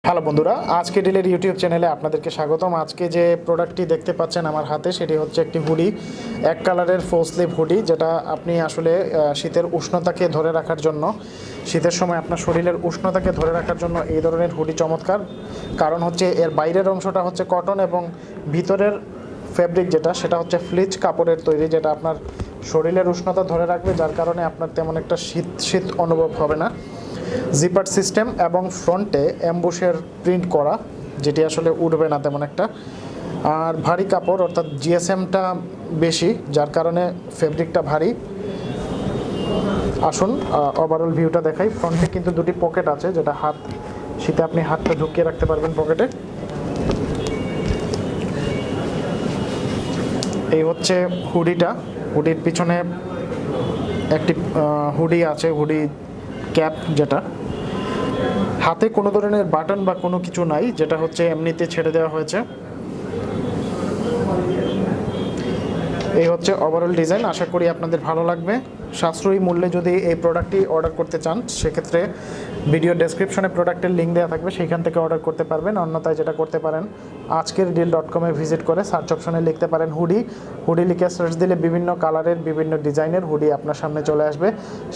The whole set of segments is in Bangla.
হ্যালো বন্ধুরা, আজকে ডিলের ইউটিউব চ্যানেলে আপনাদেরকে স্বাগতম। আজকে যে প্রোডাক্টটি দেখতে পাচ্ছেন আমার হাতে, সেটি হচ্ছে একটি হুডি, এক কালারের ফুল স্লিভ হুডি, যেটা আপনি আসলে শীতের উষ্ণতাকে ধরে রাখার জন্য, শীতের সময় আপনার শরীরের উষ্ণতাকে ধরে রাখার জন্য এই ধরনের হুডি চমৎকার। কারণ হচ্ছে এর বাইরের অংশটা হচ্ছে কটন এবং ভিতরের ফ্যাব্রিক যেটা, সেটা হচ্ছে ফ্লিচ কাপড়ের তৈরি, যেটা আপনার শরীরের উষ্ণতা ধরে রাখবে, যার কারণে আপনার তেমন একটা শীত অনুভব হবে না। জিপার সিস্টেম এবং ফ্রন্টে অ্যাম্বুশের প্রিন্ট করা, যেটি আসলে উঠবে না তেমন একটা। আর ভারী কাপড়, অর্থাৎ জিএসএমটা বেশি, যার কারণে ফেব্রিকটা ভারী। আসুন ওভারঅল ভিউটা দেখাই। ফ্রন্টে কিন্তু দুটি পকেট আছে, যেটা শীতে আপনি হাতটা ঢুকিয়ে রাখতে পারবেন পকেটে। এই হচ্ছে হুডিটা। হুডির পিছনে একটি হুডি আছে, হুডি ক্যাপ, যেটা হাতে কোনো ধরনের বাটন বা কোনো কিছু নাই, যেটা হচ্ছে এমনিতে ছেড়ে দেওয়া হয়েছে। এই হচ্ছে ওভারঅল ডিজাইন। আশা করি আপনাদের ভালো লাগবে। সাশ্রয়ী মূল্যে যদি এই প্রোডাক্টটি অর্ডার করতে চান, সেক্ষেত্রে ভিডিও ডেসক্রিপশনে প্রোডাক্টের লিঙ্ক দেওয়া থাকবে, সেইখান থেকে অর্ডার করতে পারবেন। অন্যথায় যেটা করতে পারেন, ajkerdeal.com-এ ভিজিট করে সার্চ অপশনে লিখতে পারেন হুডি লিখে সার্চ দিলে বিভিন্ন কালারের, বিভিন্ন ডিজাইনের হুডি আপনার সামনে চলে আসবে।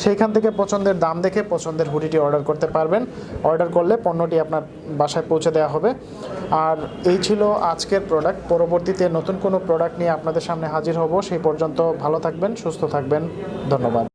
সেইখান থেকে পছন্দের দাম দেখে পছন্দের হুডিটি অর্ডার করতে পারবেন। অর্ডার করলে পণ্যটি আপনার বাসায় পৌঁছে দেওয়া হবে। আর এই ছিল আজকের প্রোডাক্ট। পরবর্তীতে নতুন কোনো প্রোডাক্ট নিয়ে আপনাদের সামনে হাজির হব। সেই পর্যন্ত ভালো থাকবেন, সুস্থ থাকবেন। ধন্যবাদ।